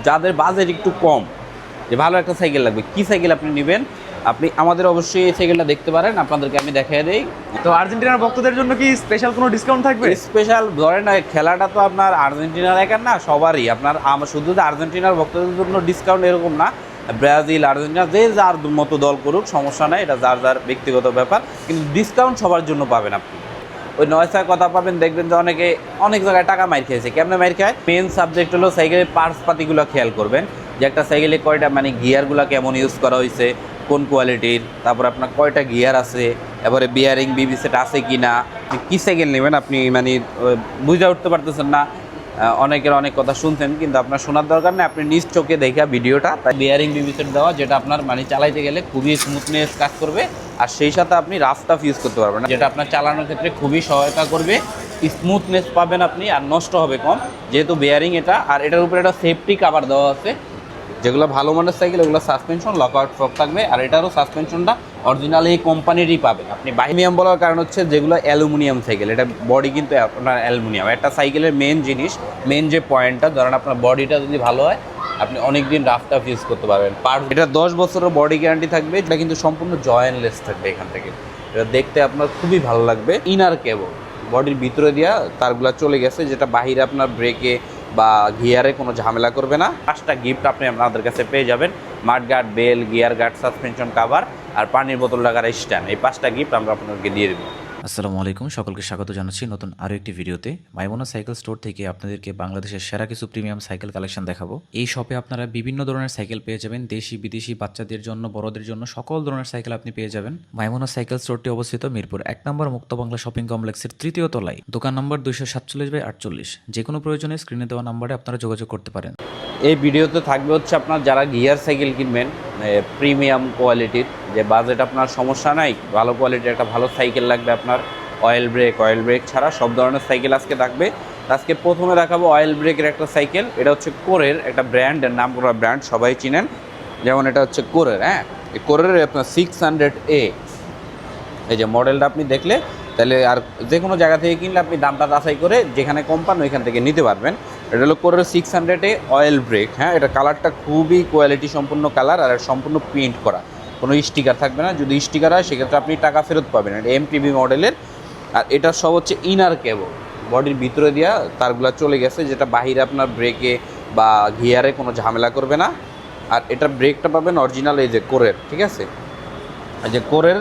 যাদের বাজেট একটু কম, যে ভালো একটা সাইকেল লাগবে, কি সাইকেল আপনি নেবেন, আপনি আমাদের অবশ্যই এই সাইকেলটা দেখতে পারেন, আপনাদেরকে আমি দেখিয়ে দেই। তো আর্জেন্টিনার ভক্তদের জন্য কি স্পেশাল কোনো ডিসকাউন্ট থাকবে? স্পেশাল ধরেন খেলাটা তো আপনার আর্জেন্টিনার একার না, সবারই। আপনার শুধু যে আর্জেন্টিনার ভক্তদের জন্য ডিসকাউন্ট এরকম না, ব্রাজিল, আর্জেন্টিনা যে যার মতো দল করুক সমস্যা নাই, এটা যার যার ব্যক্তিগত ব্যাপার, কিন্তু ডিসকাউন্ট সবার জন্য পাবেন আপনি। ওই 9 কথা পাবেন, দেখবেন যে অনেকে অনেক জায়গায় টাকা মাইর খেয়েছে। কেমনে মাইর খায়? মেন সাবজেক্ট হলো সাইকেলের পার্টস পাতিগুলো খেয়াল করবেন, যে একটা সাইকেলে কয়টা মানে গিয়ারগুলো কেমন ইউজ করা হয়েছে, কোন কোয়ালিটির, তারপর আপনার কয়টা গিয়ার আছে, এবারে বিয়ারিং বিবি সেট আছে কি না, কী সাইকেল নেবেন আপনি মানে বুঝে উঠতে পারতেছেন না। অনেকের অনেক কথা শুনছেন, কিন্তু আপনার শোনার দরকার নেই, আপনি নিজ চোখে দেখা ভিডিওটা। তাই বিয়ারিং বিবি সেট দেওয়া, যেটা আপনার মানে চালাইতে গেলে খুবই স্মুথনেস কাজ করবে, আর সেই সাথে আপনি রাফ টাফ ইউজ করতে পারবেন, যেটা আপনার চালানোর ক্ষেত্রে খুবই সহায়তা করবে। স্মুথনেস পাবেন আপনি, আর নষ্ট হবে কম, যেহেতু বেয়ারিং এটা। আর এটার উপরে একটা সেফটি কাভার দেওয়া আছে, যেগুলো ভালো মানের সাইকেল ওগুলো সাসপেনশন লকআউট ফ্রক থাকবে, আর এটারও সাসপেনশনটা অরিজিনাল এই কোম্পানিরই পাবেন আপনি। প্রিমিয়াম বলার কারণ হচ্ছে যেগুলো অ্যালুমিনিয়াম সাইকেল, এটা বডি কিন্তু আপনার অ্যালুমিনিয়াম। একটা সাইকেলের মেন জিনিস, মেন যে পয়েন্টটা, ধরেন আপনার বডিটা যদি ভালো হয়, আপনি অনেক দিন রাফ টাফ ইউজ করতে পারবেন। এটা 10 বছরের বডি গ্যারান্টি থাকবে, এটা কিন্তু সম্পূর্ণ জয়েন্টলেস থাকবে এখান থেকে। এটা দেখতে আপনার খুবই ভালো লাগবে। ইনার কেবল বডির ভিতরে দিয়া তারগুলা চলে গেছে, যেটা বাহিরে আপনার ব্রেকে বা গিয়ারে কোনো ঝামেলা করবে না। 5টা গিফট আপনি আপনাদের কাছে পেয়ে যাবেন: mudguard, bell, gear guard, suspension cover, আর পানির বোতল রাখার স্ট্যান্ড। এই 5টা গিফট আমরা আপনাদেরকে দিয়ে দেবো। আসসালামু আলাইকুম, সকলকে স্বাগত জানাচ্ছি নতুন আরও একটি ভিডিওতে। মাইমুনা সাইকেল স্টোর থেকে আপনাদেরকে বাংলাদেশের সেরা কিছু প্রিমিয়াম সাইকেল কালেকশন দেখাবো। এই শপে আপনারা বিভিন্ন ধরনের সাইকেল পেয়ে যাবেন, দেশি বিদেশি, বাচ্চাদের জন্য, বড়দের জন্য, সকল ধরনের সাইকেল আপনি পেয়ে যাবেন। মাইমুনা সাইকেল স্টোরটি অবস্থিত মিরপুর 1 নম্বর মুক্ত বাংলা শপিং কমপ্লেক্সের 3য় তলায়, দোকান নম্বর 247/48। যে কোনো প্রয়োজনে স্ক্রিনে দেওয়া নাম্বারে আপনারা যোগাযোগ করতে পারেন। এই ভিডিওতে থাকবে হচ্ছে আপনার যারা গিয়ার সাইকেল কিনবেন প্রিমিয়াম কোয়ালিটির, যে বাজেট আপনার সমস্যা নাই, ভালো কোয়ালিটির একটা ভালো সাইকেল লাগবে আপনার, অয়েল ব্রেক ছাড়া সব ধরনের সাইকেল আজকে থাকবে। আজকে প্রথমে দেখাবো অয়েল ব্রেকের একটা সাইকেল। এটা হচ্ছে কোরের একটা ব্র্যান্ডের, নাম করা ব্র্যান্ড, সবাই চিনেন। যেমন এটা হচ্ছে কোরের, হ্যাঁ, এই কোরের আপনার 600A, এই যে মডেলটা আপনি দেখলে তাহলে আর যে কোনো জায়গা থেকে কিনলে আপনি দামটা যাচাই করে যেখানে কম পান ওইখান থেকে নিতে পারবেন। এটা হলো কোরের 600A অয়েল ব্রেক, হ্যাঁ। এটা কালারটা খুবই কোয়ালিটি সম্পূর্ণ কালার, আর সম্পূর্ণ প্রিন্ট করা, কোনো স্টিকার থাকবে না। যদি স্টিকার হয় সেক্ষেত্রে আপনি টাকা ফেরত পাবেন। এটা এমপিবি মডেলের, আর এটা সব হচ্ছে ইনার কেবল, বডির ভিতরে দিয়া তারগুলা চলে গেছে, যেটা বাহিরে আপনার ব্রেকে বা গিয়ারে কোনো ঝামেলা করবে না। আর এটা ব্রেকটা পাবেন অরিজিনাল এই যে কোরের, ঠিক আছে। যে কোরের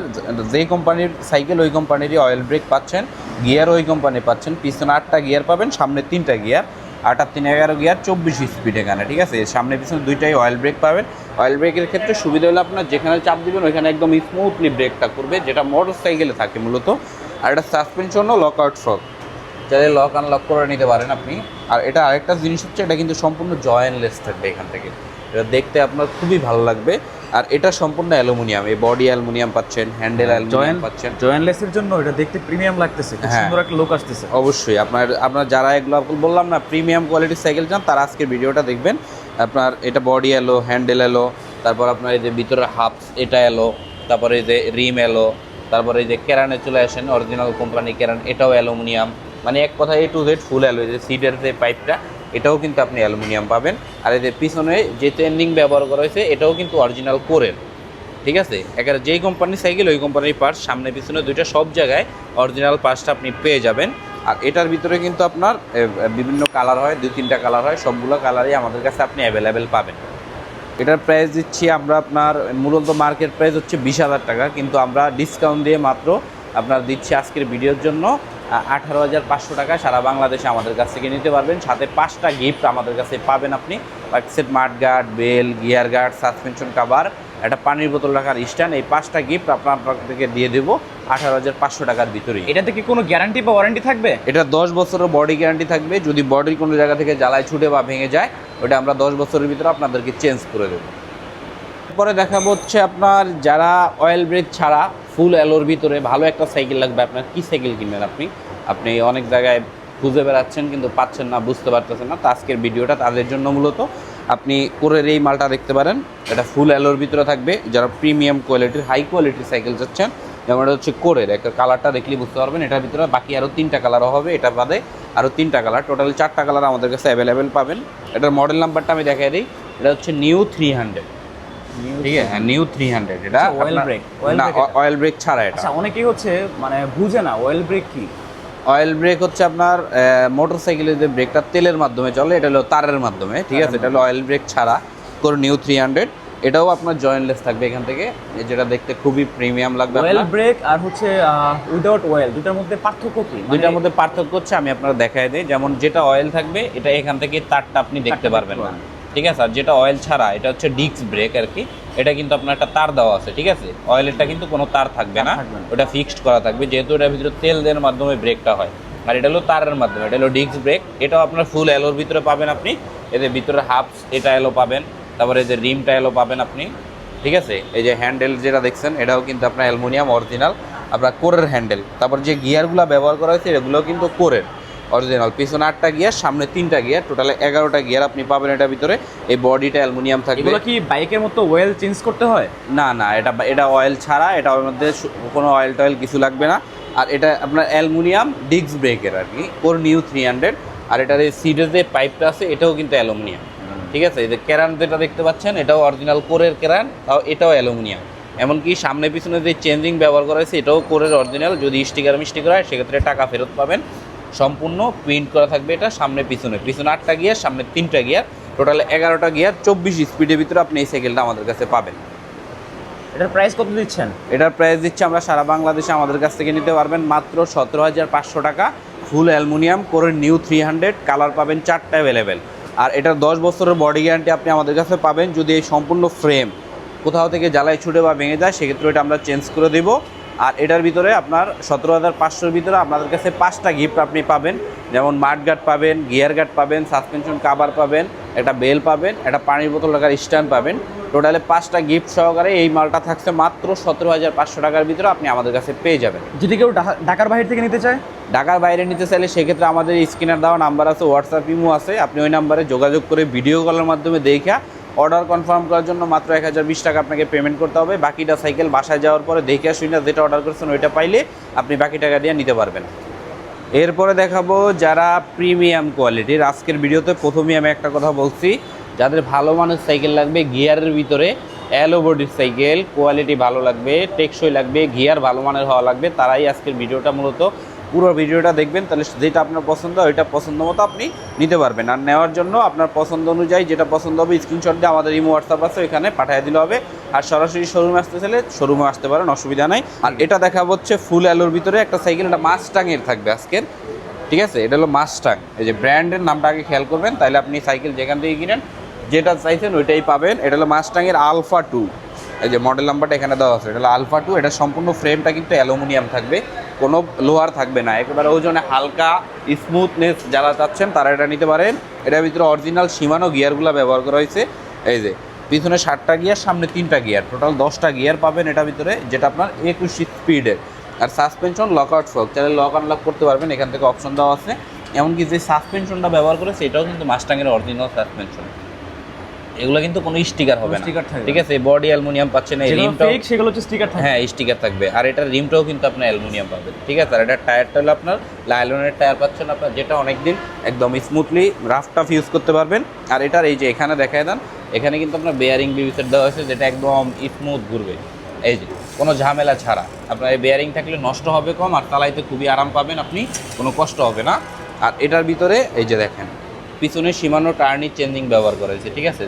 যেই কোম্পানির সাইকেল ওই কোম্পানিরই অয়েল ব্রেক পাচ্ছেন, গিয়ার ওই কোম্পানি পাচ্ছেন। পিছনে 8টা গিয়ার পাবেন, সামনে 3টা গিয়ার, 8 আর 3 11 গিয়ার, 24 স্পিড এখানে, ঠিক আছে। সামনে পিছনে 2টাই অয়েল ব্রেক পাবেন। অয়েল ব্রেকের ক্ষেত্রে সুবিধা হলো আপনার যেখানে চাপ দিবেন ওইখানে একদম স্মুথলি ব্রেকটা করবে, যেটা মোটর সাইকেলে থাকে মূলত। আর এটা সাসপেনশনও লকআউট ফ্রক, যাতে লক আনলক করে নিতে পারেন আপনি। আর এটা আরেকটা জিনিস হচ্ছে, এটা কিন্তু সম্পূর্ণ জয়েন্টলেস থাকবে এখান থেকে, এটা দেখতে আপনার খুবই ভালো লাগবে। আর এটা সম্পূর্ণ অ্যালুমিনিয়াম, এই বডি অ্যালুমিনিয়াম পাচ্ছেন, হ্যান্ডেল অ্যালুমিনিয়াম পাচ্ছেন। জয়েন্টলেসের জন্য এটা দেখতে প্রিমিয়াম লাগতেছে, খুব সুন্দর একটা লুক আসতেছে। অবশ্যই আপনার যারা এগুলো বললাম না প্রিমিয়াম কোয়ালিটির সাইকেল চান, তারা আজকের ভিডিওটা দেখবেন। আপনার এটা বডি এলো, হ্যান্ডেল এলো, তারপর আপনার এই যে ভিতরে হাফ এটা এলো, তারপরে এই যে রিম এলো, তারপরে এই যে কেরানে চলে আসেন, অরিজিনাল কোম্পানি কেরান, এটাও অ্যালুমিনিয়াম। মানে এক কথা A to Z ফুল অ্যালো। এই যে সিটের যে পাইপটা, এটাও কিন্তু আপনি অ্যালুমিনিয়াম পাবেন। আর এই যে পিছনে যে চেইনিং ব্যবহার করা হয়েছে, এটাও কিন্তু অরিজিনাল কোরের, ঠিক আছে। একেবারে যেই কোম্পানির সাইকেল ওই কোম্পানির পার্টস, সামনে পিছনে 2টা সব জায়গায় অরিজিনাল পার্টসটা আপনি পেয়ে যাবেন। আর এটার ভিতরে কিন্তু আপনার বিভিন্ন কালার হয়, 2-3টা কালার হয়, সবগুলো কালারই আমাদের কাছে আপনি অ্যাভেলেবেল পাবেন। এটার প্রাইস দিচ্ছি আমরা আপনার, মূলত মার্কেট প্রাইস হচ্ছে 20,000 টাকা, কিন্তু আমরা ডিসকাউন্ট দিয়ে মাত্র আপনার দিচ্ছি আজকের ভিডিওর জন্য 18,500 টাকা। সারা বাংলাদেশে আমাদের কাছ থেকে নিতে পারবেন, সাথে 5টা গিফট আমাদের কাছে পাবেন আপনি: এক set mudguard, bell, gear guard, suspension cover, একটা পানির বোতল রাখার স্ট্যান্ড। এই 5টা গিফট আপনাদেরকে দিয়ে দেবো 18,500 টাকার ভিতরেই। এটাতে কি কোনো গ্যারান্টি বা ওয়ারেন্টি থাকবে? এটা 10 বছরের বডি গ্যারান্টি থাকবে। যদি বডির কোনো জায়গা থেকে জ্বালায় ছুটে বা ভেঙে যায়, ওটা আমরা 10 বছরের ভিতরে আপনাদেরকে চেঞ্জ করে দেবো। এরপরে দেখাবো হচ্ছে আপনার যারা অয়েল ব্রেক ছাড়া ফুল অ্যালোর ভিতরে ভালো একটা সাইকেল লাগবে। আপনার কী সাইকেল কিনবেন আপনি অনেক জায়গায় খুঁজে বেড়াচ্ছেন কিন্তু পাচ্ছেন না, বুঝতে পারতেছেন না। তো আজকের ভিডিওটা তাদের জন্য মূলত। আপনি কোরের এই মালটা দেখতে পারেন, এটা ফুল অ্যালোর ভিতরে থাকবে। যারা প্রিমিয়াম কোয়ালিটির, হাই কোয়ালিটির সাইকেল চাচ্ছেন, যেমন এটা হচ্ছে কোরের একটা কালারটা দেখলেই বুঝতে পারবেন। এটার ভিতরে বাকি আরও 3টা কালারও হবে, এটা বাদে আরও 3টা কালার, টোটাল 4টা কালার আমাদের কাছে অ্যাভেলেবেল পাবেন। এটার মডেল নাম্বারটা আমি দেখাই দিই, এটা হচ্ছে নিউ 300, ঠিক আছে, হ্যাঁ নিউ 300। এটা অয়েল ব্রেক, না অয়েল ব্রেক ছাড়া এটা। আচ্ছা অনেকেই হচ্ছে মানে বুঝে না অয়েল ব্রেক কি। অয়েল ব্রেক হচ্ছে আপনার মোটরসাইকেলের যে ব্রেকটা তেলের মাধ্যমে চলে, এটা হলো তারের মাধ্যমে, ঠিক আছে, এটা হলো অয়েল ব্রেক ছাড়া কোর নিউ 300। এটাও আপনার জয়েন্টলেস থাকবে এখান থেকে, যেটা দেখতে খুবই প্রিমিয়াম লাগবে। অয়েল ব্রেক আর হচ্ছে উইদাউট অয়েল দুটার মধ্যে পার্থক্য কি? দুইটার মধ্যে পার্থক্য হচ্ছে আমি আপনারা দেখাই দিই। যেমন যেটা অয়েল থাকবে এটা এখান থেকে তারটা আপনি দেখতে পারবেন না, ঠিক আছে। আর যেটা অয়েল ছাড়া এটা হচ্ছে ডিস্ক ব্রেক আর কি, এটা কিন্তু আপনার একটা তার দেওয়া আছে, ঠিক আছে। অয়েলেরটা কিন্তু কোনো তার থাকবে না, ওটা ফিক্সড করা থাকবে, যেহেতু এটার ভিতরে তেল দেওয়ার মাধ্যমে ব্রেকটা হয়। আর এটা হলো তারের মাধ্যমে, এটা হলো ডিস্ক ব্রেক। এটাও আপনার ফুল অ্যালোর ভিতরে পাবেন আপনি, এদের ভিতরে হাফ এটা অ্যালো পাবেন, তারপরে এই যে রিমটা অ্যালো পাবেন আপনি, ঠিক আছে। এই যে হ্যান্ডেল যেটা দেখছেন এটাও কিন্তু আপনার অ্যালুমিনিয়াম অরিজিনাল, আপনার কোরের হ্যান্ডেল। তারপর যে গিয়ারগুলো ব্যবহার করা হয়েছে এগুলোও কিন্তু কোরের অরিজিনাল। পিছনে 8টা গিয়ার, সামনে 3টা গিয়ার, টোটালে 11টা গিয়ার আপনি পাবেন এটার ভিতরে। এই বডিটা অ্যালুমিনিয়াম থাকবে। এগুলো কি বাইকের মতো অয়েল চেঞ্জ করতে হয়? না না, এটা অয়েল ছাড়া, এটা ওর মধ্যে কোনো অয়েল টয়েল কিছু লাগবে না। আর এটা আপনার অ্যালুমিনিয়াম ডিস্ক ব্রেকের আর কি, কোর নিউ 300। আর এটার এই সিটের যে পাইপটা আছে এটাও কিন্তু অ্যালুমিনিয়াম, ঠিক আছে। এই যে ক্যারান যেটা দেখতে পাচ্ছেন এটাও অরিজিনাল কোরের ক্যারান, তাও এটাও অ্যালুমিনিয়াম। এমনকি সামনে পিছনে যে চেঞ্জিং ব্যবহার করা হয়েছে এটাও কোরের অরিজিনাল। যদি স্টিকার মিস্টিকার হয় সেক্ষেত্রে টাকা ফেরত পাবেন। সম্পূর্ণ প্রিন্ট করা থাকবে এটা সামনে পিছনে। পিছনে 8টা গিয়ার, সামনে 3টা গিয়ার, টোটাল 11টা গিয়ার, 24 স্পিডের ভিতরে আপনি এই সাইকেলটা আমাদের কাছে পাবেন। এটার প্রাইস কত দিচ্ছেন? এটার প্রাইস দিচ্ছি আমরা সারা বাংলাদেশে আমাদের কাছ থেকে নিতে পারবেন মাত্র 17,500 টাকা। ফুল অ্যালুমিনিয়াম কোরের নিউ 300, কালার পাবেন 4টা অ্যাভেলেবেল। আর এটার 10 বছরের বডি গ্যারান্টি আপনি আমাদের কাছে পাবেন। যদি এই সম্পূর্ণ ফ্রেম কোথাও থেকে জ্বালাই ছুটে বা ভেঙে যায় সেক্ষেত্রে এটা আমরা চেঞ্জ করে দেবো। আর এটার ভিতরে আপনার 17,500-র ভিতরে আপনাদের কাছে 5টা গিফট আপনি পাবেন, যেমন মাড গার্ড পাবেন, গিয়ার গার্ড পাবেন, সাসপেনশন কাভার পাবেন, একটা বেল পাবেন, একটা পানির বোতল রাখার স্ট্যান্ড পাবেন। টোটালে 5টা গিফট সহকারে এই মালটা থাকছে মাত্র 17,500 টাকার ভিতরে আপনি আমাদের কাছে পেয়ে যাবেন। যদি কেউ ঢাকার বাইরে থেকে নিতে চায়? ঢাকার বাইরে নিতে চাইলে সেক্ষেত্রে আমাদের স্ক্রিনের দেওয়া নাম্বার আছে, হোয়াটসঅ্যাপ ইমো আছে, আপনি ওই নাম্বারে যোগাযোগ করে ভিডিও কলের মাধ্যমে দেখা অর্ডার কনফার্ম করার জন্য মাত্র 1020 টাকা আপনাকে পেমেন্ট করতে হবে। বাকিটা সাইকেল বাসায় যাওয়ার পরে দেখে শুনে যেটা অর্ডার করছেন ওইটা পাইলে আপনি বাকি টাকা দিয়ে নিতে পারবেন। এরপরে দেখাবো যারা প্রিমিয়াম কোয়ালিটির। আজকের ভিডিওতে প্রথমেই আমি একটা কথা বলছি, যাদের ভালো মানের সাইকেল লাগবে, গিয়ারের ভিতরে অ্যালো বডির সাইকেল, কোয়ালিটি ভালো লাগবে, টেকসই লাগবে, গিয়ার ভালো মানের হওয়া লাগবে, তারাই আজকের ভিডিওটা মূলত পুরো ভিডিওটা দেখবেন। তাহলে যেটা আপনার পছন্দ ওইটা পছন্দ মতো আপনি নিতে পারবেন। আর নেওয়ার জন্য আপনার পছন্দ অনুযায়ী যেটা পছন্দ হবে স্ক্রিনশট দিয়ে আমাদের ইমো হোয়াটসঅ্যাপ আছে ওইখানে পাঠিয়ে দিলে হবে। আর সরাসরি শোরুমে আসতে চাইলে শোরুমে আসতে পারেন, অসুবিধা নাই। আর এটা দেখাবো হচ্ছে ফুল অ্যালোর ভিতরে একটা সাইকেল, এটা মাস্টাংয়ের থাকবে আজকের, ঠিক আছে। এটা হলো মাস্টাং, এই যে ব্র্যান্ডের নামটা আগে খেয়াল করবেন, তাহলে আপনি সাইকেল যেখান থেকে কিনেন যেটা চাইছেন ওইটাই পাবেন। এটা হলো মাস্টাংয়ের আলফা 2, এই যে মডেল নাম্বারটা এখানে দেওয়া আছে, এটা হলো আলফা 2। এটা সম্পূর্ণ ফ্রেমটা কিন্তু অ্যালুমিনিয়াম থাকবে, কোনো লোহার থাকবে না, একেবারে ওজনে হালকা স্মুথনেস যারা চাচ্ছেন তারা এটা নিতে পারেন। এটার ভিতরে অরিজিনাল সীমানো গিয়ারগুলো ব্যবহার করা হয়েছে। এই যে পিছনে 7টা গিয়ার, সামনে 3টা গিয়ার, টোটাল 10টা গিয়ার পাবেন এটার ভিতরে, যেটা আপনার 21 স্পিডের। আর সাসপেনশন লক আউট ফক, চাইলে লক আনলক করতে পারবেন, এখান থেকে অপশন দেওয়া আছে। এমনকি যে সাসপেনশনটা ব্যবহার করেছে এটাও কিন্তু মাস্টাংয়ের অরিজিনাল সাসপেনশন, এগুলো কিন্তু কোনো স্টিকার হবে না, ঠিক আছে। বডি অ্যালুমিনিয়াম পাচ্ছেন, এই রিমটা সেগুলো হচ্ছে স্টিকার থাকবে, হ্যাঁ স্টিকার থাকবে। আর এটার রিমটাও কিন্তু আপনার অ্যালুমিনিয়াম পাবেন, ঠিক আছে। আর এটার টায়ারটা হলো আপনার লাইলনের টায়ার পাচ্ছেন আপনার, যেটা অনেকদিন একদম স্মুথলি রাফ টাফ ইউজ করতে পারবেন। আর এটার এই যে এখানে দেখায় দেন, এখানে কিন্তু আপনার বেয়ারিং বিবিসেট দেওয়া হয়েছে, যেটা একদম স্মুথ ঘুরবে, এই যে কোনো ঝামেলা ছাড়া। আপনার এই বেয়ারিং থাকলে নষ্ট হবে কম, আর চালাইতে খুবই আরাম পাবেন আপনি, কোনো কষ্ট হবে না। আর এটার ভিতরে এই যে দেখেন পিছনে সীমানো টার্নি চেঞ্জিং ব্যবহার করা হয়েছে, ঠিক আছে।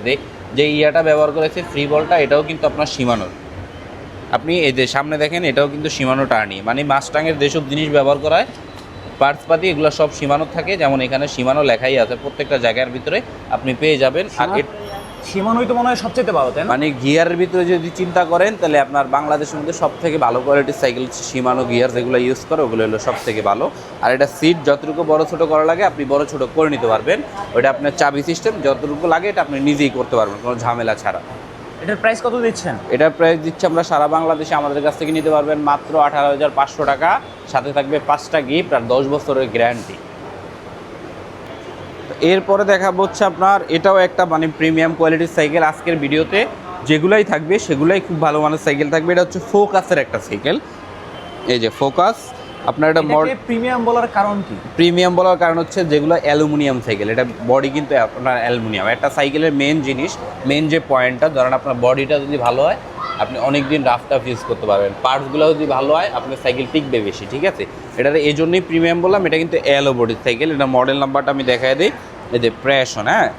যে ইয়াটা ব্যবহার করেছে ফ্রি বলটা, এটাও কিন্তু আপনার সীমানোর। আপনি এই যে সামনে দেখেন এটাও কিন্তু সীমানো টার্নি, মানে মাস্টাংয়ের যেসব জিনিস ব্যবহার করা হয় পার্টসপাতি এগুলো সব সীমানো থাকে, যেমন এখানে সীমানো লেখাই আছে প্রত্যেকটা জায়গার ভিতরে আপনি পেয়ে যাবেন। আর সীমানোই তো মনে হয় সবচেয়ে ভালো, তাই না? মানে গিয়ারের ভিতরে যদি চিন্তা করেন তাহলে আপনার বাংলাদেশের মধ্যে সব থেকে ভালো কোয়ালিটির সাইকেল সীমানো গিয়ার যেগুলো ইউজ করে ওগুলো হলো সব থেকে ভালো। আর এটা সিট যতটুকু বড় ছোটো করা লাগে আপনি বড় ছোটো করে নিতে পারবেন, ওইটা আপনার চাবি সিস্টেম, যতটুকু লাগে এটা আপনি নিজেই করতে পারবেন কোনো ঝামেলা ছাড়া। এটার প্রাইস কত দিচ্ছেন? এটার প্রাইস দিচ্ছে আমরা সারা বাংলাদেশে আমাদের কাছ থেকে নিতে পারবেন মাত্র 18,500 টাকা, সাথে থাকবে 5টা গিফট আর 10 বছরের গ্যারান্টি। এরপরে দেখাবো হচ্ছে আপনার এটাও একটা মানে প্রিমিয়াম কোয়ালিটির সাইকেল। আজকের ভিডিওতে যেগুলাই থাকবে সেগুলাই খুব ভালো মানের সাইকেল থাকবে। এটা হচ্ছে ফোকাসের একটা সাইকেল, এই যে ফোকাস আপনার এটা প্রিমিয়াম বলার কারণ কি? প্রিমিয়াম বলার কারণ হচ্ছে যেগুলো অ্যালুমিনিয়াম সাইকেল, এটা বডি কিন্তু আপনার অ্যালুমিনিয়াম। একটা সাইকেলের মেন জিনিস, মেন যে পয়েন্টটা, ধরেন আপনার বডিটা যদি ভালো হয় আপনি অনেক দিন রাফ টাফ ইউজ করতে পারবেন, পার্টসগুলো যদি ভালো হয় আপনার সাইকেল টিকবে বেশি, ঠিক আছে। এটাতে এই জন্যই প্রিমিয়াম বললাম। এটা কিন্তু অ্যালো বডির সাইকেল। এটা মডেল নাম্বারটা আমি দেখাই দিই, এই যে প্যাশন, হ্যাঁ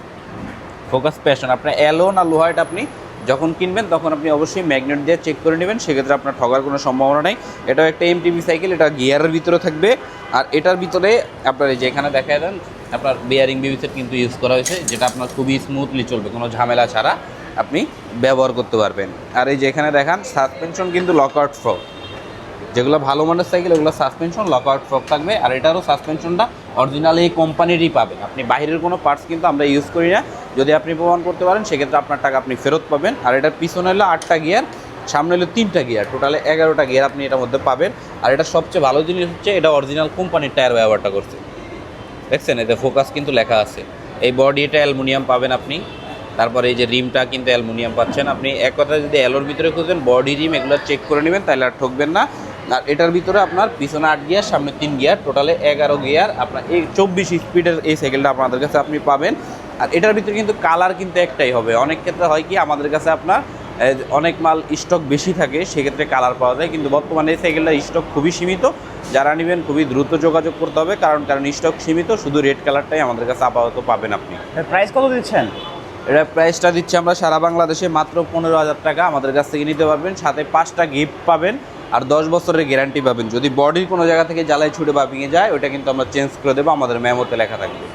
ফোকাস প্যাশন। আপনার অ্যালো না লোহাটা আপনি যখন কিনবেন তখন আপনি অবশ্যই ম্যাগনেট দিয়ে চেক করে নেবেন, সেক্ষেত্রে আপনার ঠগার কোনো সম্ভাবনা নেই। এটাও একটা এমটিভি সাইকেল, এটা গিয়ারের ভিতরে থাকবে। আর এটার ভিতরে আপনার এই যে এখানে দেখায় দেন আপনার বিয়ারিং বিবিসেট কিন্তু ইউজ করা হয়েছে, যেটা আপনার খুবই স্মুথলি চলবে, কোনো ঝামেলা ছাড়া আপনি ব্যবহার করতে পারবেন। আর এই যে এখানে দেখান সাসপেনশন কিন্তু লকআউট ফ্রক, যেগুলো ভালো মানের সাইকেল ওগুলো সাসপেনশন লকআউট ফ্রক থাকবে। আর এটারও সাসপেনশনটা অরিজিনাল এই কোম্পানিরই পাবেন, আপনি বাইরের কোনো পার্টস কিন্তু আমরা ইউজ করি না। যদি আপনি প্রমাণ করতে পারেন সেক্ষেত্রে আপনার টাকা আপনি ফেরত পাবেন। আর এটার পিছনে হলো 8টা গিয়ার, সামনে হলো 3টা গিয়ার, টোটালে 11টা গিয়ার আপনি এটার মধ্যে পাবেন। আর এটা সবচেয়ে ভালো জিনিস হচ্ছে এটা অরিজিনাল কোম্পানির টায়ার ব্যবহারটা করছে, দেখছেন এতে ফোকাস কিন্তু লেখা আছে। এই বডি এটা অ্যালুমিনিয়াম পাবেন আপনি, তারপরে এই যে রিমটা কিন্তু অ্যালুমিনিয়াম পাচ্ছেন আপনি। এক কথায় যদি অ্যালোর ভিতরে খুঁজবেন বডি রিম এগুলো চেক করে নেবেন, তাহলে আর ঠকবেন না। আর এটার ভিতরে আপনার পিছনে 8 গিয়ার, সামনে 3 গিয়ার, টোটালে 11 গিয়ার। আপনার এই 24 স্পিডের এই সাইকেলটা আপনাদের কাছে আপনি পাবেন। আর এটার ভিতরে কিন্তু কালার কিন্তু একটাই হবে। অনেক ক্ষেত্রে হয় কি আমাদের কাছে আপনার অনেক মাল স্টক বেশি থাকে, সেক্ষেত্রে কালার পাওয়া যায়, কিন্তু বর্তমানে এই সাইকেলটার স্টক খুবই সীমিত। যারা নেবেন খুবই দ্রুত যোগাযোগ করতে হবে, কারণ স্টক সীমিত, শুধু রেড কালারটাই আমাদের কাছে আপাতত পাবেন আপনি। প্রাইস কত দিচ্ছেন? এটা প্রাইসটা দিচ্ছি আমরা সারা বাংলাদেশে মাত্র 15,000 টাকা, আমাদের কাছ থেকে নিতে পারবেন। সাথে 5টা গিফট পাবেন আর 10 বছরের গ্যারান্টি পাবেন। যদি বডির কোনো জায়গা থেকে জ্বালাই ছুটে বা ভেঙে যায় ওইটা কিন্তু আমরা চেঞ্জ করে দেবো, আমাদের মেমোতে লেখা থাকবে।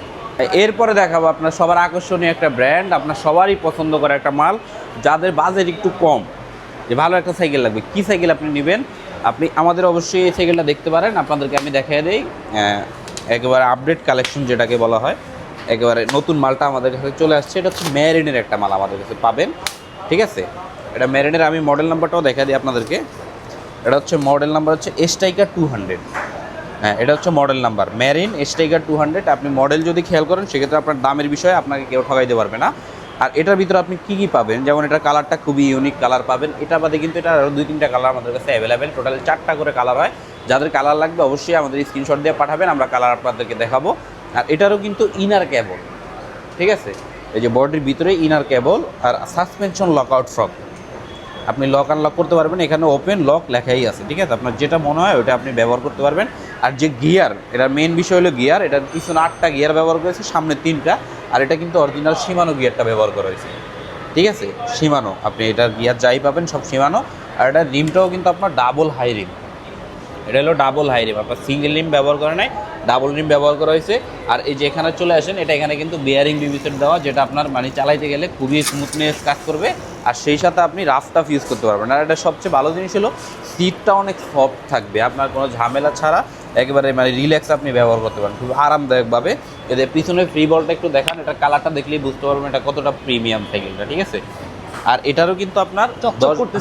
এরপরে দেখাবো আপনার সবার আকর্ষণীয় একটা ব্র্যান্ড, আপনার সবারই পছন্দ করা একটা মাল, যাদের বাজেট একটু কম, যে ভালো একটা সাইকেল লাগবে। কী সাইকেল আপনি নেবেন, আপনি আমাদের অবশ্যই এই সাইকেলটা দেখতে পারেন। আপনাদেরকে আমি দেখিয়ে দিই একেবারে আপডেট কালেকশন যেটাকে বলা হয়, একেবারে নতুন মালটা আমাদের কাছে চলে আসছে। এটা হচ্ছে ম্যারিনের একটা মাল আমাদের কাছে পাবেন, ঠিক আছে। এটা ম্যারিনের, আমি মডেল নাম্বারটাও দেখা দিই আপনাদেরকে। এটা হচ্ছে মডেল নাম্বার হচ্ছে স্ট্রাইকার 200, হ্যাঁ এটা হচ্ছে মডেল নাম্বার ম্যারিন স্ট্রাইকার 200। আপনি মডেল যদি খেয়াল করেন সেক্ষেত্রে আপনার দামের বিষয়ে আপনাকে কেউ ঠকাইতে পারবে না। আর এটার ভিতরে আপনি কী কী পাবেন, যেমন এটার কালারটা খুবই ইউনিক কালার পাবেন। এটা বাদে কিন্তু এটা আরও 2-3টা কালার আমাদের কাছে অ্যাভেলেবেল, টোটাল 4টা করে কালার হয়। যাদের কালার লাগবে অবশ্যই আমাদের স্ক্রিনশট দিয়ে পাঠাবেন, আমরা কালার আপনাদেরকে দেখাবো। আর এটারও কিন্তু ইনার কেবল, ঠিক আছে, এই যে বডির ভিতরে ইনার কেবল আর সাসপেনশন লকআউট ফ্রক, আপনি লক আনলক করতে পারবেন। এখানে ওপেন লক লেখাই আছে, ঠিক আছে। আপনার যেটা মনে হয় ওটা আপনি ব্যবহার করতে পারবেন। আর যে গিয়ার, এটার মেন বিষয় হলো গিয়ার। এটার পিছনে 8টা গিয়ার ব্যবহার করেছে, সামনে 3টা। আর এটা কিন্তু অরিজিনাল শিমানো গিয়ারটা ব্যবহার করা হয়েছে, ঠিক আছে, শিমানো। আপনি এটার গিয়ার যাই পাবেন সব শিমানো। আর এটার রিমটাও কিন্তু আপনার ডাবল হাই রিম, এটা হলো ডাবল হাই রিম, আপনার সিঙ্গেল রিম ব্যবহার করা নাই, ডাবল রিম ব্যবহার করা হয়েছে। আর এই যে এখানে চলে আসেন, এটা এখানে কিন্তু বিয়ারিং বিবিসেট দেওয়া, যেটা আপনার মানে চালাইতে গেলে খুবই স্মুথনেস কাজ করবে। আর সেই সাথে আপনি রাফ টাফ ইউজ করতে পারবেন। আর এটা সবচেয়ে ভালো জিনিস হলো সিটটা অনেক সফট থাকবে, আপনার কোনো ঝামেলা ছাড়া একেবারে মানে রিল্যাক্স আপনি ব্যবহার করতে পারেন খুব আরামদায়কভাবে। এদের পিছনে ফ্রি বলটা একটু দেখান, এটা কালারটা দেখলেই বুঝতে পারবেন এটা কতটা প্রিমিয়াম সাইকেলটা, ঠিক আছে। আর এটারও কিন্তু আপনার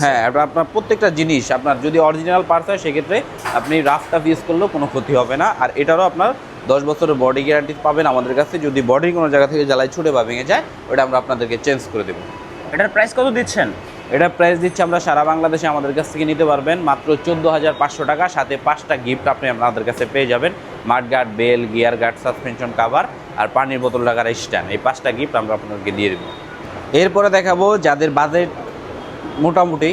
হ্যাঁ আপনার প্রত্যেকটা জিনিস আপনার যদি অরিজিনাল পার্টস হয় সেক্ষেত্রে আপনি রাফ টাফ ইউজ করলেও কোনো ক্ষতি হবে না। আর এটারও আপনার 10 বছরের বডি গ্যারান্টি পাবেন আমাদের কাছে। যদি বডির কোনো জায়গা থেকে জ্বালাই ছুটে বা ভেঙে যায় ওটা আমরা আপনাদেরকে চেঞ্জ করে দেবো। এটার প্রাইস কত দিচ্ছেন? এটার প্রাইস দিচ্ছি আমরা সারা বাংলাদেশে আমাদের কাছ থেকে নিতে পারবেন মাত্র 14,500 টাকা। সাথে 5টা গিফট আপনি আপনাদের কাছে পেয়ে যাবেন, mudguard, bell, gear guard, suspension cover আর পানির বোতল রাখার স্ট্যান্ড। এই 5টা গিফট আমরা আপনাদেরকে দিয়ে দেবো। এরপরে দেখাবো যাদের বাজেট মোটামুটি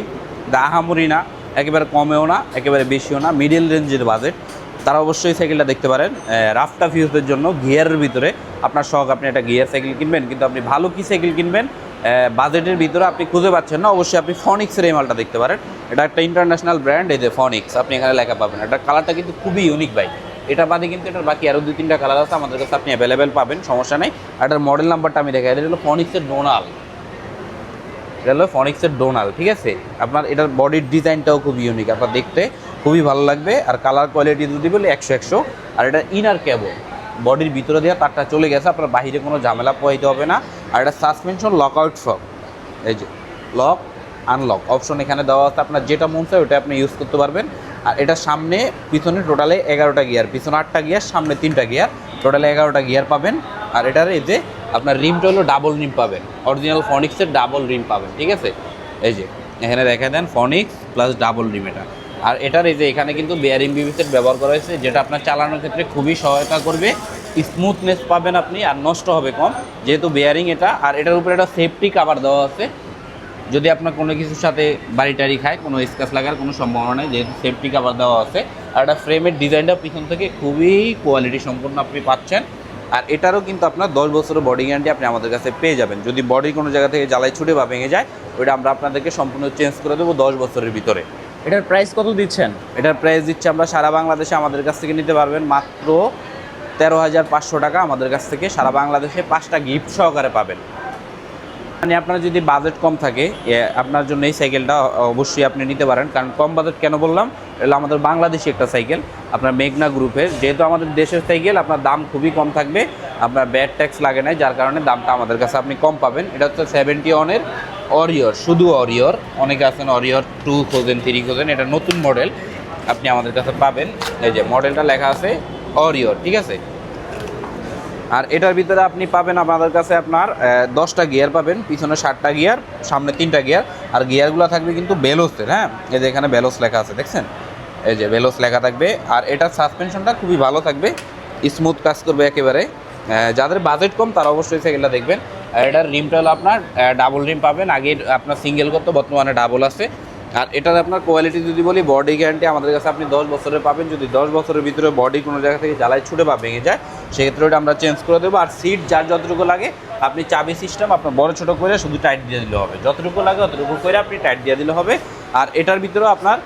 আহামরি না, একেবারে কমেও না, একেবারে বেশিও না, মিডিল রেঞ্জের বাজেট, তারা অবশ্যই সাইকেলটা দেখতে পারেন। রাফ টাফ ইউজের জন্য গিয়ারের ভিতরে আপনার শখ, আপনি একটা গিয়ার সাইকেল কিনবেন, কিন্তু আপনি ভালো কি সাইকেল কিনবেন বাজেটের ভিতরে আপনি খুঁজে পাচ্ছেন না, অবশ্যই আপনি ফনিক্সের এই মালটা দেখতে পারেন। এটা একটা ইন্টারন্যাশনাল ব্র্যান্ড, এই যে ফনিক্স, আপনি এখানে লেখা পাবেন। এটা কালারটা কিন্তু খুবই ইউনিক ভাই। এটা বাদে কিন্তু এটার বাকি আরও 2-3টা কালার আছে আমাদের কাছে, আপনি অ্যাভেলেবেল পাবেন, সমস্যা নেই। আর এটার মডেল নাম্বারটা আমি দেখাই, এটা হলো ফনিক্সের ডোনাল, এটা হলো ফনিক্সের ডোনাল, ঠিক আছে। আপনার এটার বডির ডিজাইনটাও খুব ইউনিক, আপনার দেখতে খুবই ভালো লাগবে। আর কালার কোয়ালিটি যদি বলি 100-100। আর এটা ইনার কেবল বডির ভিতরে দেওয়া, তারটা চলে গেছে, আপনার বাইরে কোনো ঝামেলা পোহাইতে হবে না। আর এটা সাসপেনশন লকআউট ফ্রক, এই যে লক আনলক অপশন এখানে দেওয়া আছে, আপনার যেটা মন চায় ওটা আপনি ইউজ করতে পারবেন। আর এটা সামনে পিছনে টোটালে 11টা গিয়ার, পিছনে 8টা গিয়ার, সামনে 3টা গিয়ার, টোটালে 11টা গিয়ার পাবেন। আর এটার এই যে আপনার রিমটা হলো ডাবল রিম পাবেন, অরিজিনাল ফনিক্সের ডাবল রিম পাবেন, ঠিক আছে। এই যে এখানে দেখা দেন ফনিক্স প্লাস ডাবল রিম, এটা আর এটার এই যে এখানে কিন্তু বেয়ারিং বিবি সেট ব্যবহার করা হয়েছে, যেটা আপনার চালানোর ক্ষেত্রে খুবই সহায়তা করবে। স্মুথনেস পাবেন আপনি, আর নষ্ট হবে কম, যেহেতু বেয়ারিং এটা। আর এটার উপরে একটা সেফটি কভার দেওয়া আছে, যদি আপনার কোনো কিছুর সাথে বাড়ি টাড়ি খায় কোনো স্ক্র্যাচ লাগার কোনো সম্ভাবনা নেই, যেহেতু সেফটি কভার দেওয়া আছে। আর এটা ফ্রেমের ডিজাইনটা পিছন থেকে খুবই কোয়ালিটি সম্পূর্ণ আপনি পাচ্ছেন। আর এটারও কিন্তু আপনার 10 বছরের বডি গ্যারান্টি আপনি আমাদের কাছে পেয়ে যাবেন। যদি বডির কোনো জায়গা থেকে জ্বালাই ছুটে বা ভেঙে যায়, ওইটা আমরা আপনাদেরকে সম্পূর্ণ চেঞ্জ করে দেবো 10 বছরের ভিতরে। এটার প্রাইস কত দিচ্ছেন? এটার প্রাইস দিচ্ছে আমরা সারা বাংলাদেশে আমাদের কাছ থেকে নিতে পারবেন মাত্র 13,500 টাকা। আমাদের কাছ থেকে সারা বাংলাদেশে 5টা গিফট সহকারে পাবেন। মানে আপনার যদি বাজেট কম থাকে, আপনার জন্য এই সাইকেলটা অবশ্যই আপনি নিতে পারেন। কারণ কম বাজেট কেন বললাম, এটা আমাদের বাংলাদেশি একটা সাইকেল, আপনার মেঘনা গ্রুপের। যেহেতু আমাদের দেশের সাইকেল, আপনার দাম খুবই কম থাকবে, আপনার ব্যাড ট্যাক্স লাগে না, যার কারণে দামটা আমাদের কাছে আপনি কম পাবেন। এটা হচ্ছে 71-এর অরিয়র, শুধু অরিয়র। অনেকে আছেন অরিয়র 2 খোঁজেন, 3 খোঁজেন, এটা নতুন মডেল আপনি আমাদের কাছে পাবেন। এই যে মডেলটা লেখা আছে অরিয়র, ঠিক আছে। আর এটার ভিতরে আপনি পাবেন আমাদের কাছে আপনার 10টা গিয়ার পাবেন, পিছনে 7টা গিয়ার, সামনে 3টা গিয়ার। আর গিয়ারগুলো থাকবে কিন্তু বেলোসের, হ্যাঁ, এই যে এখানে বেলোস লেখা আছে, দেখছেন, এই যে বেলোস লেখা থাকবে। আর এটার সাসপেনশনটা খুবই ভালো থাকবে, স্মুথ কাজ করবে একেবারে। যাদের বাজেট কম তারা অবশ্যই সাইকেলটা দেখবেন। আর এটার রিমটা হলো আপনার ডাবল রিম পাবেন, আগে আপনার সিঙ্গেল করতো, বর্তমানে ডাবল আছে। আর এটার আপনার কোয়ালিটি যদি বলি, বডি গ্যারান্টি আমাদের কাছে আপনি 10 বছরের পাবেন। যদি 10 বছরের ভিতরে বডি কোনো জায়গা থেকে জ্বালাই ছুটে বা ভেঙে যায়, সেক্ষেত্রে ওটা আমরা চেঞ্জ করে দেবো। আর সিট যার যতটুকু লাগে, আপনি চাবি সিস্টেম আপনার বড় ছোটো করে শুধু টাইট দিয়ে দিলে হবে, যতটুকু লাগে অতটুকু করে আপনি টাইট দিয়ে দিলে হবে। আর এটার ভিতরেও আপনার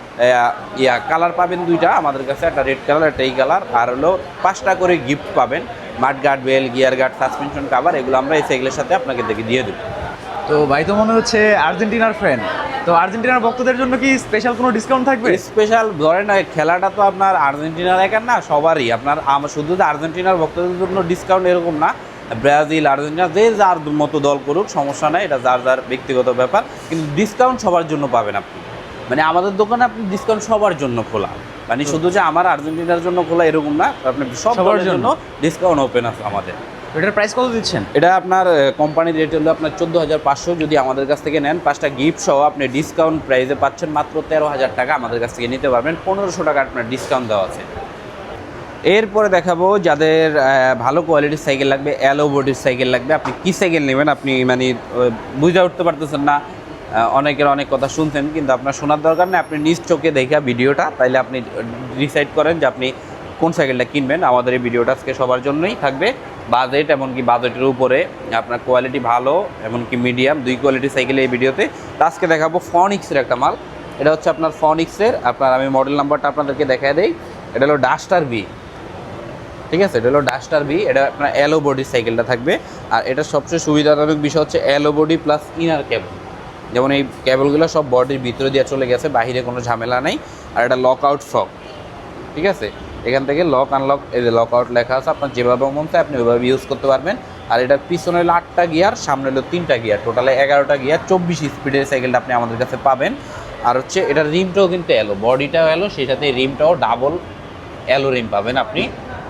কালার পাবেন 2টা আমাদের কাছে, একটা রেড কালার, একটা এই কালার। আর হলো 5টা করে গিফট পাবেন, mudguard, bell, gear guard, suspension cover, এগুলো আমরা এই সাইকেলের সাথে আপনাকে দিয়ে দেবো। তো ভাই তো মনে হচ্ছে আর্জেন্টিনার ফ্যান, তো আর্জেন্টিনার ভক্তদের জন্য কি স্পেশাল কোনো ডিসকাউন্ট থাকবে? স্পেশাল ধরেন, খেলাটা তো আপনার আর্জেন্টিনার একার না, সবারই। আপনার শুধু যে আর্জেন্টিনার ভক্তদের জন্য ডিসকাউন্ট এরকম না, ব্রাজিল, আর্জেন্টিনা, যে যার মতো দল করুক সমস্যা নেই, এটা যার যার ব্যক্তিগত ব্যাপার। কিন্তু ডিসকাউন্ট সবার জন্য পাবেন আপনি। মানে আমাদের দোকানে আপনি ডিসকাউন্ট সবার জন্য খোলা, মানে শুধু যে আমার আর্জেন্টিনার জন্য খোলা এরকম না, আপনি সবার জন্য ডিসকাউন্ট ওপেন আছে আমাদের। এটার প্রাইস কত দিচ্ছেন? এটা আপনার কোম্পানির রেট হলো আপনার 14,500। যদি আমাদের কাছ থেকে নেন 5টা গিফট সহ আপনি ডিসকাউন্ট প্রাইসে পাচ্ছেন মাত্র 13,000 টাকা। আমাদের কাছ থেকে নিতে পারবেন, 1500 টাকা আপনার ডিসকাউন্ট দেওয়া আছে। এরপরে দেখাবো যাদের ভালো কোয়ালিটির সাইকেল লাগবে, অ্যালো বডির সাইকেল লাগবে। আপনি কী সাইকেল নেবেন আপনি মানে বুঝে উঠতে পারতেছেন না, অনেকের অনেক কথা শুনছেন, কিন্তু আপনার শোনার দরকার নেই, আপনি নিজ চোখে দেখা ভিডিওটা, তাইলে আপনি ডিসাইড করেন যে আপনি কোন সাইকেলটা কিনবেন। আমাদের এই ভিডিওটা আজকে সবার জন্যই থাকবে, বাজেট এমনকি বাজেটের উপরে, আপনার কোয়ালিটি ভালো এমনকি মিডিয়াম, 2 কোয়ালিটির সাইকেল এই ভিডিওতে। আজকে দেখাবো ফনিক্সের একটা মাল। এটা হচ্ছে আপনার ফনিক্সের, আপনার আমি মডেল নাম্বারটা আপনাদেরকে দেখায় দেই। এটা হলো ডাস্টার বি, ঠিক আছে, এটা হলো ডাস্টার বি। এটা আপনার অ্যালো বডির সাইকেলটা থাকবে। আর এটা সবচেয়ে সুবিধাজনক বিষয় হচ্ছে অ্যালো বডি প্লাস ইনার কেবল, যেমন এই কেবলগুলো সব বডির ভিতরে দিয়ে চলে গেছে, বাহিরে কোনো ঝামেলা নেই। আর এটা লক আউট ফক, ঠিক আছে, এখান থেকে লক আনলক, এই যে লক আউট লেখা আছে, আপনার যেভাবে মন চায় আপনি ওইভাবে ইউজ করতে পারবেন। আর এটার পিছনে হলো 8টা গিয়ার, সামনে হলো 3টা গিয়ার, টোটালে 11টা গিয়ার, 24 স্পিডের সাইকেলটা আপনি আমাদের কাছে পাবেন। আর হচ্ছে এটার রিমটাও কিন্তু এলো, বডিটাও এলো, সেই সাথে রিমটাও ডাবল এলো রিম পাবেন আপনি।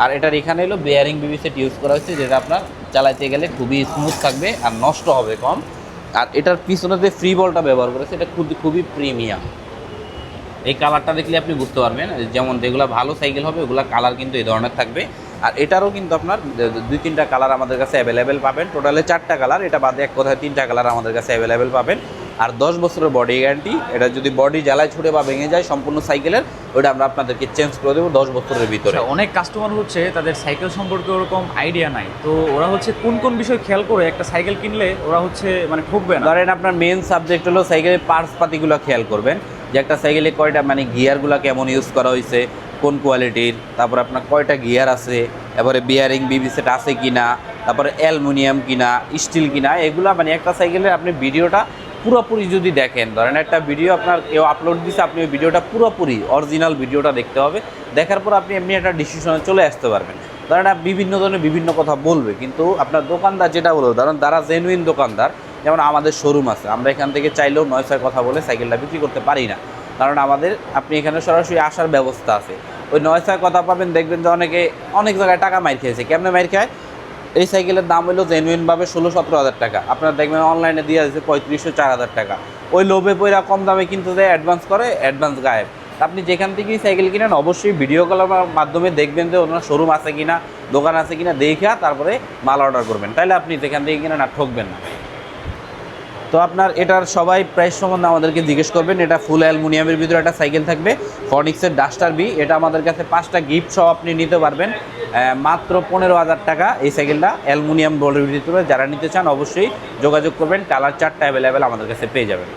আর এটার এখানে হলো বেয়ারিং বিবি সেট ইউজ করা হয়েছে, যেটা আপনার চালাইতে গেলে খুবই স্মুথ থাকবে আর নষ্ট হবে কম। আর এটার পিছনে যে ফ্রি বলটা ব্যবহার করেছে, এটা খুবই প্রিমিয়াম। এই কালারটা দেখলে আপনি বুঝতে পারবেন, যেমন যেগুলো ভালো সাইকেল হবে ওগুলো কালার কিন্তু এই ধরনের থাকবে। আর এটারও কিন্তু আপনার 2-3টা কালার আমাদের কাছে অ্যাভেলেবেল পাবেন, টোটালে 4টা কালার, এটা বাদে এক কথায় 3টা কালার আমাদের কাছে অ্যাভেলেবেল পাবেন। আর 10 বছরের বডি গ্যারান্টি, এটা যদি বডি জ্বালায় ছুটে বা ভেঙে যায় সম্পূর্ণ সাইকেলের, ওটা আমরা আপনাদেরকে চেঞ্জ করে দেবো 10 বছরের ভিতরে। অনেক কাস্টমার হচ্ছে তাদের সাইকেল সম্পর্কে ওরকম আইডিয়া নাই, তো ওরা হচ্ছে কোন কোন বিষয় খেয়াল করে একটা সাইকেল কিনলে ওরা হচ্ছে মানে ঠকবে না? ধরেন আপনার মেন সাবজেক্ট হলো সাইকেলের পার্টস পাতিগুলো খেয়াল করবেন, যে একটা সাইকেলে কয়টা মানে গিয়ারগুলো কেমন ইউজ করা হয়েছে, কোন কোয়ালিটির, তারপর আপনার কয়টা গিয়ার আছে, এবারে বিয়ারিং বিবি সেট আছে কিনা, তারপরে অ্যালুমিনিয়াম কিনা, স্টিল কিনা, এগুলা মানে একটা সাইকেলের আপনি ভিডিওটা পুরোপুরি যদি দেখেন, ধরেন একটা ভিডিও আপনার কেউ আপলোড দিচ্ছে, আপনি ওই ভিডিওটা পুরোপুরি অরিজিনাল ভিডিওটা দেখতে হবে, দেখার পর আপনি এমনি একটা ডিসিশনে চলে আসতে পারবেন। ধরেন বিভিন্ন ধরনের বিভিন্ন কথা বলবে, কিন্তু আপনার দোকানদার যেটা বলবে, ধরেন তারা জেনুইন দোকানদার, যেমন আমাদের শোরুম আছে, আমরা এখান থেকে চাইলেও 9-6 কথা বলে সাইকেলটা বিক্রি করতে পারি না, কারণ আমাদের আপনি এখানে সরাসরি আসার ব্যবস্থা আছে। ওই 9-6 কথা পাবেন, দেখবেন যে অনেক জায়গায় টাকা মাইর খেয়েছে। কেমনে মাইর খায়? এই সাইকেলের দাম হলো জেনুইনভাবে 16-17 হাজার টাকা, আপনারা দেখবেন অনলাইনে দিয়ে আছে 3500-4000 টাকা। ওই লোভে পয়রা কম দামে কিনতে যায়, অ্যাডভান্স করে, অ্যাডভান্স গায়েব। আপনি যেখান থেকেই সাইকেল কিনেন অবশ্যই ভিডিও কলের মাধ্যমে দেখবেন যে ওনার শোরুম আছে কিনা, দোকান আছে কিনা, দেখে তারপরে মাল অর্ডার করবেন, তাইলে আপনি যেখান থেকে কিনেন আর ঠকবেন না। তো আপনার এটার সবাই প্রাইস সম্বন্ধে আমাদেরকে জিজ্ঞেস করবেন। এটা ফুল অ্যালুমিনিয়ামের ভিতরে একটা সাইকেল থাকবে, ফনিক্সের ডাস্টার বি। এটা আমাদের কাছে 5টা গিফট সহ আপনি নিতে পারবেন মাত্র 15,000 টাকা। এই সাইকেলটা অ্যালুমিনিয়াম বডির ভিতরে, যারা নিতে চান অবশ্যই যোগাযোগ করবেন। কালার 4টা অ্যাভেলেবেল আমাদের কাছে পেয়ে যাবেন।